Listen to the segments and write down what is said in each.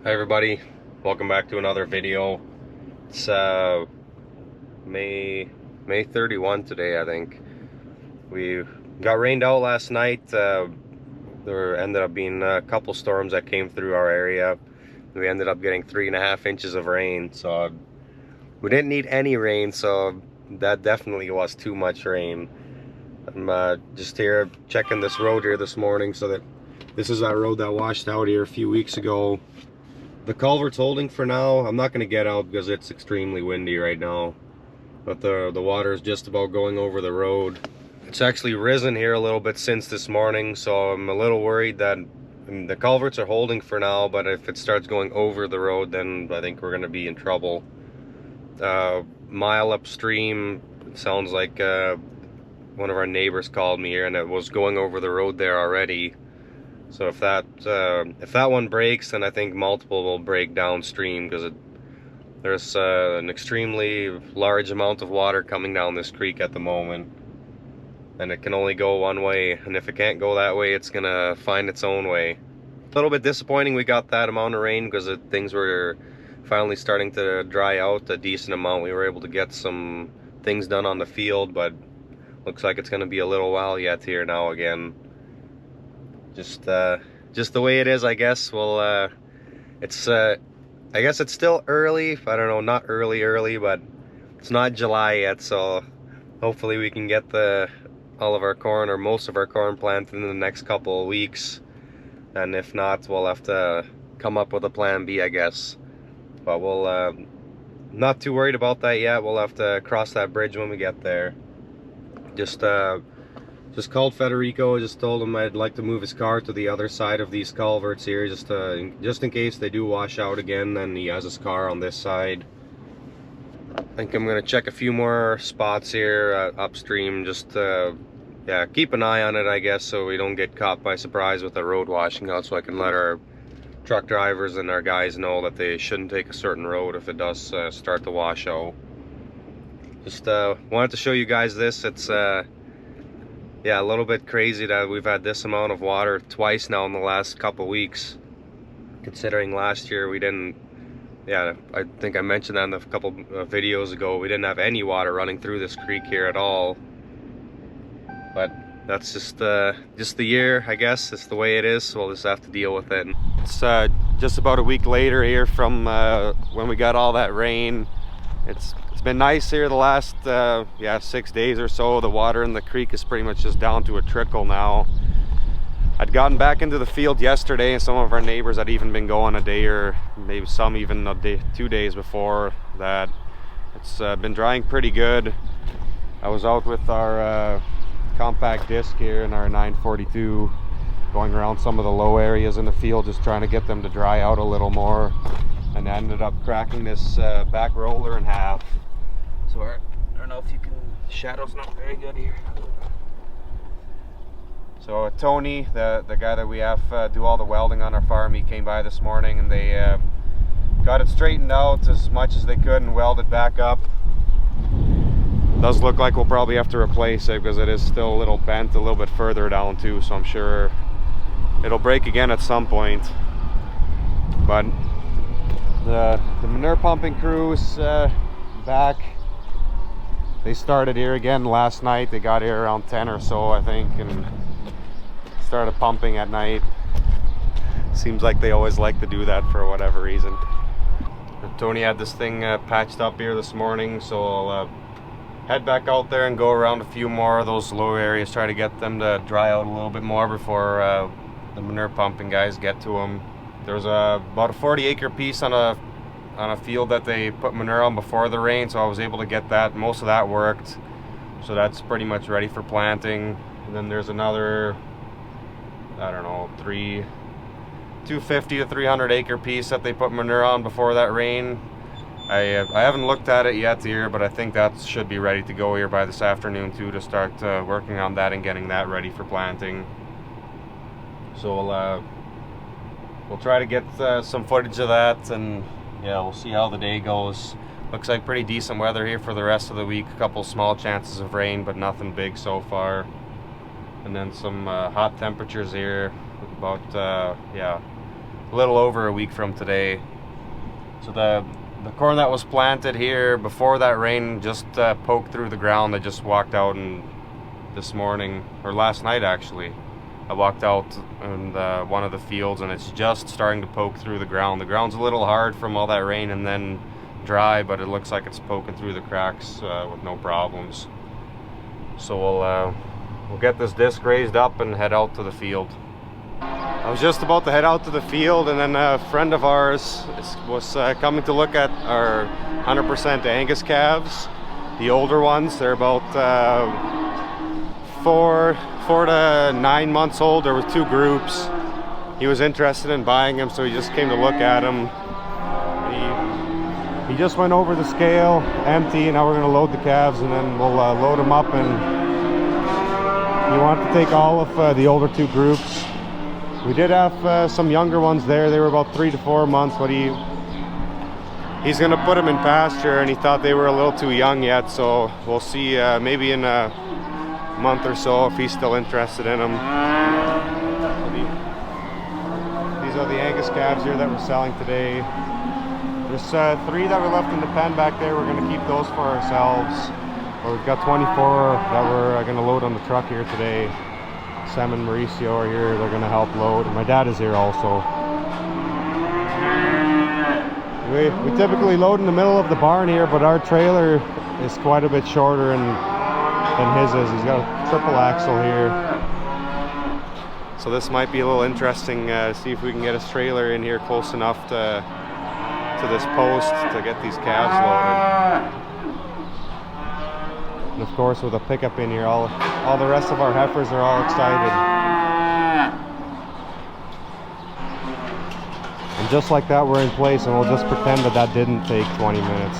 Hi everybody, welcome back to another video. It's May 31 today, I think. We got rained out last night. There ended up being a couple storms that came through our area. We ended up getting 3.5 inches of rain, so we didn't need any rain, so that definitely was too much rain. I'm just here checking this road here this morning, so that this is that road that washed out here a few weeks ago. The culvert's holding for now. I'm not going to get out because it's extremely windy right now. But the water is just about going over the road. It's actually risen here a little bit since this morning, so I'm a little worried that the culverts are holding for now, but if it starts going over the road, then I think we're going to be in trouble. Mile upstream, it sounds like one of our neighbors called me here, and it was going over the road there already. So if that one breaks, then I think multiple will break downstream, because there's an extremely large amount of water coming down this creek at the moment, and it can only go one way, and if it can't go that way, it's gonna find its own way. A little bit disappointing we got that amount of rain, because things were finally starting to dry out a decent amount. We were able to get some things done on the field, but looks like it's gonna be a little while yet here now again. Just the way it is, I guess. Well, it's I guess it's still early. I don't know, not early, but it's not July yet, so hopefully we can get all of our corn, or most of our corn, planted in the next couple of weeks. And if not, we'll have to come up with a plan B, I guess. But we'll not too worried about that yet. We'll have to cross that bridge when we get there. Just called Federico, just told him I'd like to move his car to the other side of these culverts here, just in case they do wash out again, then he has his car on this side. I think I'm gonna check a few more spots here upstream, just yeah, keep an eye on it, I guess, so we don't get caught by surprise with the road washing out, so I can let our truck drivers and our guys know that they shouldn't take a certain road if it does start to wash out. Just wanted to show you guys this. It's yeah, a little bit crazy that we've had this amount of water twice now in the last couple weeks, considering last year we didn't. Yeah, I think I mentioned that in a couple videos ago. We didn't have any water running through this creek here at all. But that's just the year, I guess. It's the way it is, so we'll just have to deal with it. It's just about a week later here from when we got all that rain. It's been nice here the last yeah, 6 days or so. The water in the creek is pretty much just down to a trickle now. I'd gotten back into the field yesterday, and some of our neighbors had even been going a day, or maybe some even a day, 2 days before that. It's been drying pretty good. I was out with our compact disc here and our 942, going around some of the low areas in the field, just trying to get them to dry out a little more, and I ended up cracking this back roller in half. So I don't know if you can, shadow's not very good here. So Tony, the guy that we have do all the welding on our farm, he came by this morning, and they got it straightened out as much as they could and welded back up. Does look like we'll probably have to replace it, because it is still a little bent a little bit further down too, so I'm sure it'll break again at some point. But the manure pumping crew's back. They started here again last night. They got here around 10 or so, I think, and started pumping at night. Seems like they always like to do that for whatever reason. And Tony had this thing patched up here this morning, so I'll head back out there and go around a few more of those low areas, try to get them to dry out a little bit more before the manure pumping guys get to them. There's about a 40-acre piece on a field that they put manure on before the rain, so I was able to get that. Most of that worked, so that's pretty much ready for planting. And then there's another, I don't know, 250 to 300 acre piece that they put manure on before that rain. I haven't looked at it yet here, but I think that should be ready to go here by this afternoon too, to start working on that and getting that ready for planting. So we'll try to get some footage of that, and yeah, we'll see how the day goes. Looks like pretty decent weather here for the rest of the week. A couple small chances of rain, but nothing big so far. And then some hot temperatures here, about yeah, a little over a week from today. So the corn that was planted here before that rain just poked through the ground. I just walked out and this morning, or last night actually, I walked out in one of the fields and it's just starting to poke through the ground. The ground's a little hard from all that rain and then dry, but it looks like it's poking through the cracks with no problems. So we'll get this disc raised up and head out to the field. I was just about to head out to the field, and then a friend of ours was coming to look at our 100% Angus calves, the older ones. They're about 4 to 9 months old. There were 2 groups. He was interested in buying them, so he just came to look at them. He just went over the scale empty, and now we're going to load the calves and then we'll load them up. And he wanted to take all of the older 2 groups. We did have some younger ones there. They were about 3 to 4 months, but he's going to put them in pasture, and he thought they were a little too young yet. So we'll see maybe in a month or so if he's still interested in them. These are the Angus calves here that we're selling today. There's 3 that we left in the pen back there. We're going to keep those for ourselves. But we've got 24 that we're going to load on the truck here today. Sam and Mauricio are here. They're going to help load. And my dad is here also. We typically load in the middle of the barn here, but our trailer is quite a bit shorter than his is. He's got a triple axle here. So this might be a little interesting. See if we can get his trailer in here close enough to this post to get these calves loaded. And of course, with a pickup in here, all the rest of our heifers are all excited. And just like that, we're in place, and we'll just pretend that didn't take 20 minutes.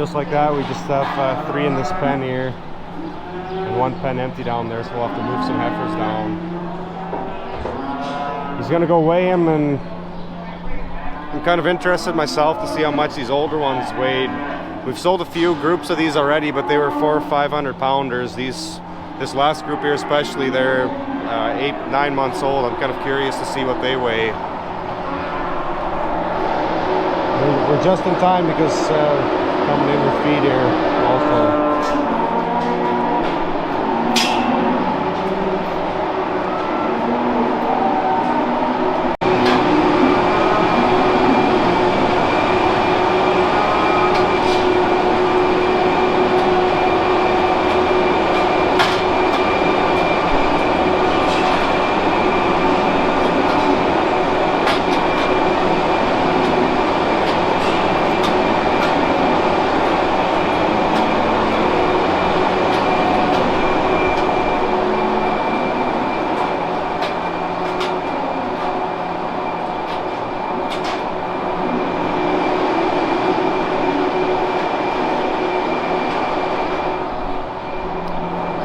just like that, we just have 3 in this pen here, and 1 pen empty down there, so we'll have to move some heifers down. He's gonna go weigh him, and I'm kind of interested myself to see how much these older ones weighed. We've sold a few groups of these already, but they were 400 or 500 pounders. This last group here especially, they're 8-9 months old. I'm kind of curious to see what they weigh. We're just in time because coming in with feed here also.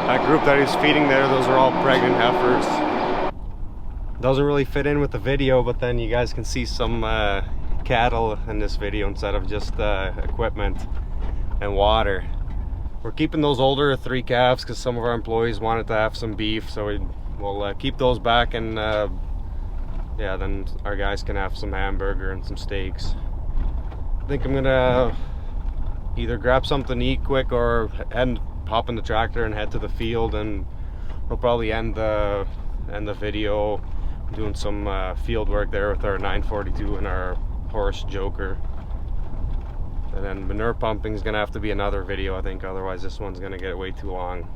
That group that he's feeding there, those are all pregnant heifers. Doesn't really fit in with the video, but then you guys can see some cattle in this video instead of just equipment and water. We're keeping those older 3 calves because some of our employees wanted to have some beef, so we'll keep those back, and yeah, then our guys can have some hamburger and some steaks. I think I'm gonna either grab something to eat quick or hop in the tractor and head to the field, and we'll probably end the video doing some field work there with our 942 and our horse Joker. And then manure pumping is gonna have to be another video, I think, otherwise this one's gonna get way too long.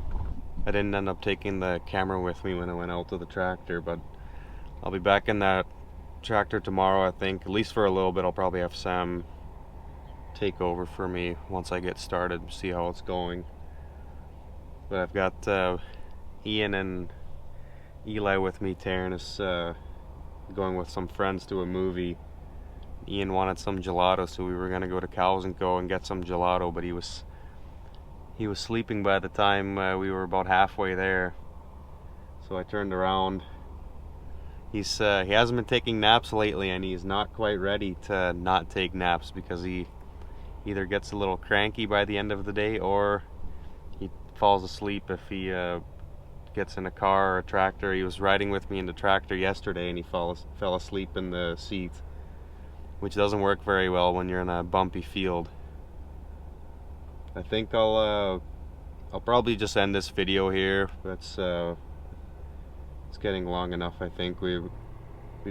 I didn't end up taking the camera with me when I went out to the tractor, but I'll be back in that tractor tomorrow, I think, at least for a little bit. I'll probably have Sam take over for me once I get started, see how it's going. But I've got Ian and Eli with me. Taryn is going with some friends to a movie. Ian wanted some gelato, so we were gonna go to Calves and Go and get some gelato, but he was sleeping by the time we were about halfway there. So I turned around. He hasn't been taking naps lately, and he's not quite ready to not take naps because he either gets a little cranky by the end of the day or he falls asleep if he gets in a car or a tractor. He was riding with me in the tractor yesterday and he fell asleep in the seat, which doesn't work very well when you're in a bumpy field. I think I'll probably just end this video here. It's getting long enough. I think we've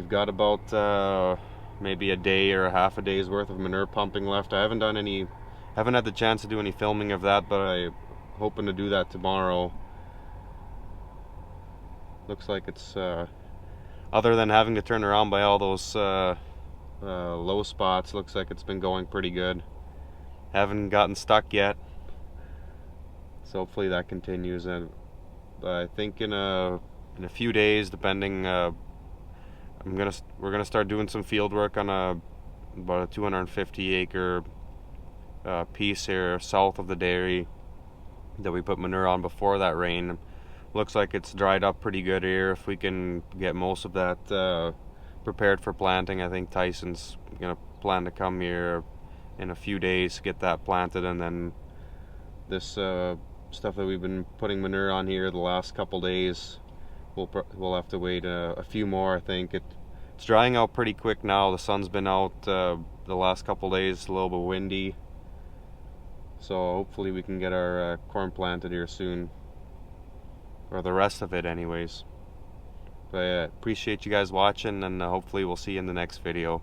got about maybe a day or a half a day's worth of manure pumping left. I haven't had the chance to do any filming of that, but I'm hoping to do that tomorrow. Looks like it's other than having to turn around by all those low spots, looks like it's been going pretty good. Haven't gotten stuck yet, so hopefully that continues. And I think in a few days, depending, we're gonna start doing some field work on about a 250 acre piece here south of the dairy that we put manure on before that rain. Looks like it's dried up pretty good here. If we can get most of that prepared for planting, I think Tyson's gonna plan to come here in a few days to get that planted, and then this stuff that we've been putting manure on here the last couple days, we'll have to wait a few more. I think it's drying out pretty quick now. The sun's been out the last couple days, a little bit windy, so hopefully we can get our corn planted here soon, or the rest of it anyways. But appreciate you guys watching, and hopefully we'll see you in the next video.